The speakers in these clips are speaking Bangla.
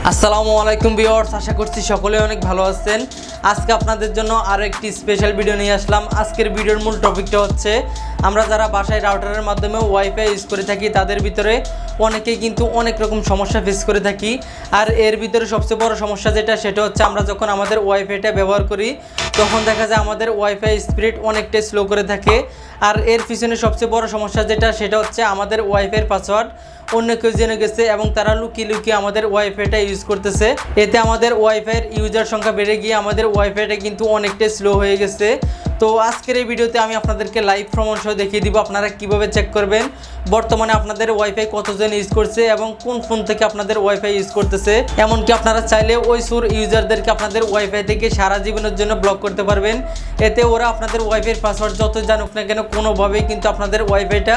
আসসালামু আলাইকুম ভিউয়ার্স, আশা করছি সকলে অনেক ভালো আছেন। আজকে আপনাদের জন্য আরও একটি স্পেশাল ভিডিও নিয়ে আসলাম। আজকের ভিডিওর মূল টপিকটা হচ্ছে আমরা যারা বাসায় রাউটারের মাধ্যমে ওয়াইফাই ইউজ করে থাকি তাদের ভিতরে অনেকেই কিন্তু অনেক রকম সমস্যা ফেস করে থাকি। আর এর ভিতরে সবচেয়ে বড় সমস্যা সেটা হচ্ছে আমরা যখন আমাদের ওয়াইফাইটা ব্যবহার করি তখন দেখা যায় আমাদের ওয়াইফাই স্পিড অনেকটাই স্লো করে থাকে। আর এর পিছনে সবচেয়ে বড় সমস্যা সেটা হচ্ছে আমাদের ওয়াইফাইয়ের পাসওয়ার্ড অন্য কেউ জেনে গেছে এবং তারা লুকিয়ে লুকিয়ে আমাদের ওয়াইফাইটা ইউজ করতেছে। এতে আমাদের ওয়াইফাইয়ের ইউজার সংখ্যা বেড়ে গিয়ে আমাদের ওয়াইফাইটা কিন্তু অনেকটাই স্লো হয়ে গেছে। তো আজকের এই ভিডিওতে আমি আপনাদেরকে লাইভ প্রমাণ সহ দেখিয়ে দিব আপনারা কিভাবে চেক করবেন বর্তমানে আপনাদের ওয়াইফাই কতজন ইউজ করছে এবং কোন ফোন থেকে আপনাদের ওয়াইফাই ইউজ করতেছে। এমনকি আপনারা চাইলে ওই সুর ইউজারদেরকে আপনাদের ওয়াইফাই থেকে সারা জীবনের জন্য ব্লক করতে পারবেন। এতে ওরা আপনাদের ওয়াইফাইয়ের পাসওয়ার্ড যত জানুক না কেন কোনোভাবেই কিন্তু আপনাদের ওয়াইফাইটা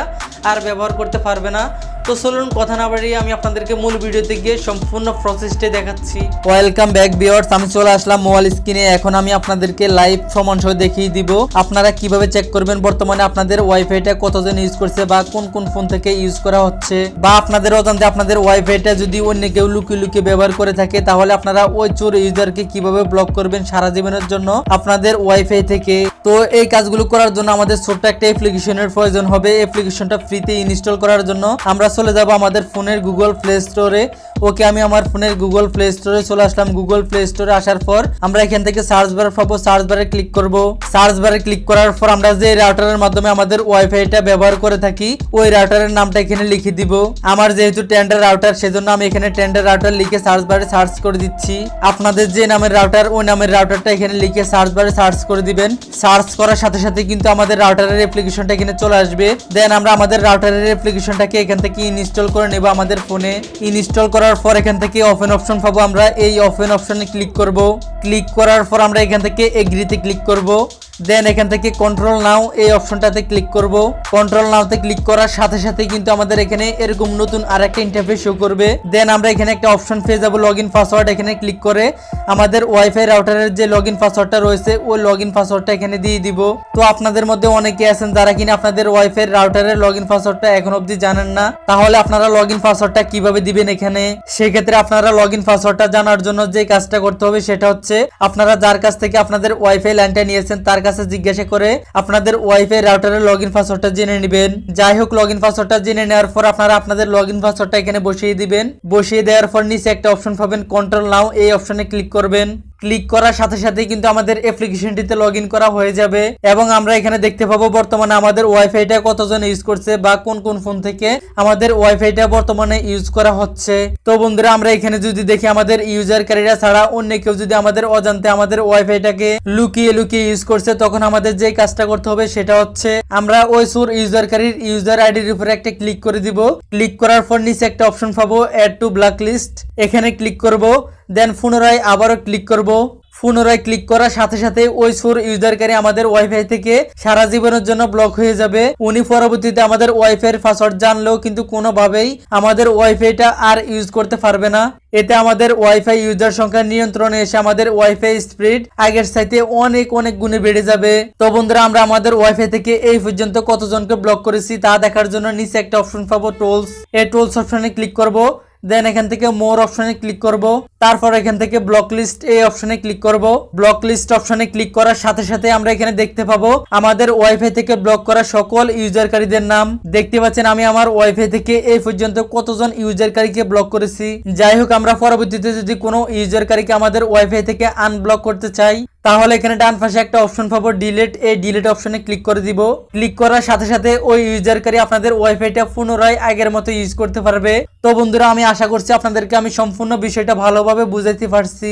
আর ব্যবহার করতে পারবে না। তো চলুন কথা না বাড়িয়ে আমি আপনাদেরকে মূল ভিডিওতে গিয়ে সম্পূর্ণ প্রসেসটা দেখাচ্ছি। ওয়েলকাম ব্যাক ভিউয়ার্স, আমি চলে আসলাম মোবাইল স্ক্রিনে। এখন আমি আপনাদেরকে লাইভ প্রমাণ সহ দেখিয়ে দিব আপনারা কিভাবে চেক করবেন বর্তমানে আপনাদের ওয়াইফাইটা কতজন ইউজ করছে বা কোন কোন ফোন থেকে ইউজ করা হচ্ছে, বা আপনাদের অজান্তে আপনাদের ওয়াইফাইটা যদি অন্য কেউ লুকিয়ে লুকিয়ে ব্যবহার করে থাকে তাহলে আপনারা ওই চোর ইউজারকে কিভাবে ব্লক করবেন সারা জীবনের জন্য আপনাদের ওয়াইফাই থেকে। তো এই কাজগুলো করার জন্য আমাদের ছোট্ট একটা অ্যাপ্লিকেশনের প্রয়োজন হবে। অ্যাপ্লিকেশনটা ফ্রিতে ইনস্টল করার জন্য আমরা চলে যাব আমাদের ফোনের গুগল প্লে স্টোরে। ওকে, আমি আমার ফোনের গুগল প্লে স্টোরে চলে আসলাম। গুগল প্লে স্টোরে আসার পর আমরা এখান থেকে সার্চ বার পাবো, সার্চ বারে ক্লিক করব। সার্চ বারে ক্লিক করার পর আমরা যে রাউটারের মাধ্যমে আমাদের ওয়াইফাইটা ব্যবহার করে থাকি ওই রাউটারের নামটা এখানে লিখে দিব। আমার যেহেতু টেন্ডার রাউটার সেজন্য আমি এখানে টেন্ডার রাউটার লিখে সার্চ বারে সার্চ করে দিচ্ছি। আপনাদের যে নামের রাউটার ওই নামের রাউটারটা এখানে লিখে সার্চ বারে সার্চ করে দিবেন। সার্চ করার সাথে সাথে কিন্তু আমাদের রাউটারের অ্যাপ্লিকেশনটা এখানে চলে আসবে। দেন আমরা আমাদের রাউটারের অ্যাপ্লিকেশনটাকে এখান থেকে ইনস্টল করে নেব আমাদের ফোনে। ইনস্টল করার পর এখান থেকে ওপেন অপশন পাবো, আমরা এই ওপেন অপশনে ক্লিক করব। ক্লিক করার পর আমরা এখান থেকে এগ্রিতে ক্লিক করব। দেন এখান থেকে কন্ট্রোল নাও এই অপশনটাতে ক্লিক করব। কন্ট্রোল নাওতে ক্লিক করার সাথে সাথে কিন্তু আমাদের এখানে এরকম নতুন আরেকটা ইন্টারফেস শো করবে। দেন আমরা এখানে একটা অপশন পেয়ে যাব লগইন পাসওয়ার্ড। এখানে ক্লিক করে আমাদের ওয়াইফাই রাউটারের যে লগইন পাসওয়ার্ডটা রয়েছে ওই লগইন পাসওয়ার্ডটা এখানে দিয়ে দিব। তো আপনাদের মধ্যে অনেকে আছেন যারা কিনা আপনাদের ওয়াইফাই রাউটারের লগইন পাসওয়ার্ডটা এখন অবধি জানেন না, তাহলে আপনারা লগইন পাসওয়ার্ডটা কিভাবে দিবেন এখানে। সেক্ষেত্রে আপনারা লগইন পাসওয়ার্ডটা জানার জন্য যে কাজটা করতে হবে সেটা হচ্ছে আপনারা যার কাছ থেকে আপনাদের ওয়াইফাই লাইনটা নিয়েছেন তার কাছে জিজ্ঞাসা করে আপনাদের ওয়াইফাই রাউটারের লগইন পাসওয়ার্ডটা জেনে নেবেন। যাই হোক, লগইন পাসওয়ার্ডটা জেনে নেওয়ার পর আপনারা আপনাদের লগইন পাসওয়ার্ডটা এখানে বসিয়ে দিবেন। বসিয়ে দেওয়ার পর নিচে একটা অপশন পাবেন কন্ট্রোল নাও, এই অপশনে ক্লিক করবেন। ক্লিক করার সাথে সাথে কিন্তু আমাদের অ্যাপ্লিকেশনটিতে লগইন করা হয়ে যাবে এবং আমরা এখানে দেখতে পাবো বর্তমানে আমাদের ওয়াইফাইটা কতজন ইউজ করছে বা কোন কোন ফোন থেকে আমাদের ওয়াইফাইটা বর্তমানে ইউজ করা হচ্ছে। তো বন্ধুরা, আমরা এখানে যদি দেখি আমাদের ইউজারকারীরা ছাড়া অন্য কেউ যদি আমাদের অজান্তে আমাদের ওয়াইফাইটাকে লুকিয়ে লুকিয়ে ইউজ করছে তখন আমাদের যে কাজটা করতে হবে সেটা হচ্ছে আমরা ওই সুর ইউজারকারীর ইউজার আইডির উপরে একটা ক্লিক করে দিব। ক্লিক করার পর নিচে একটা অপশন পাবো অ্যাড টু ব্ল্যাক লিস্ট, এখানে ক্লিক করব। দেন পুনরায় আবারও ক্লিক করব। পুনরায় ক্লিক করার সাথে সাথে ওই সুর ইউজারকারী আমাদের ওয়াইফাই থেকে সারা জীবনের জন্য ব্লক হয়ে যাবে। উনি পরবর্তীতে আমাদের ওয়াইফাইয়ের পাসওয়ার্ড জানলেও কিন্তু কোনোভাবেই আমাদের ওয়াইফাইটা আর ইউজ করতে পারবে না। এতে আমাদের ওয়াইফাই ইউজার সংখ্যা নিয়ন্ত্রণে এসে আমাদের ওয়াইফাই স্পিড আগের চাইতে অনেক অনেক গুণে বেড়ে যাবে। তো বন্ধুরা, আমরা আমাদের ওয়াইফাই থেকে এই পর্যন্ত কতজনকে ব্লক করেছি তা দেখার জন্য নিচে একটা অপশন পাবো টুলস, এই টুলস অপশনে ক্লিক করব। দেন এখান থেকে মোর অপশনে ক্লিক করব। তারপর এখান থেকে ব্লক লিস্ট এই অপশনে ক্লিক করব। ব্লক লিস্ট অপশনে ক্লিক করার সাথে সাথে আমরা এখানে দেখতে পাবো আমাদের ওয়াইফাই থেকে ব্লক করা সকল ইউজারকারীদের নাম। দেখতে পাচ্ছেন আমি আমার ওয়াইফাই থেকে এই পর্যন্ত কতজন ইউজারকারীকে ব্লক করেছি। যাই হোক, আমরা পরবর্তীতে যদি কোনো ইউজারকারীকে আমাদের ওয়াইফাই থেকে আনব্লক করতে চাই তাহলে এখানে ডান পাশে একটা অপশন পাবো ডিলিট, এই ডিলিট অপশনে ক্লিক করে দিব। ক্লিক করার সাথে সাথে ওই ইউজারকারী আপনাদের ওয়াইফাইটা পুনরায় আগের মতো ইউজ করতে পারবে। তো বন্ধুরা, আমি আশা করছি আপনাদেরকে আমি সম্পূর্ণ বিষয়টা ভালোভাবে বুঝাইতে পারছি।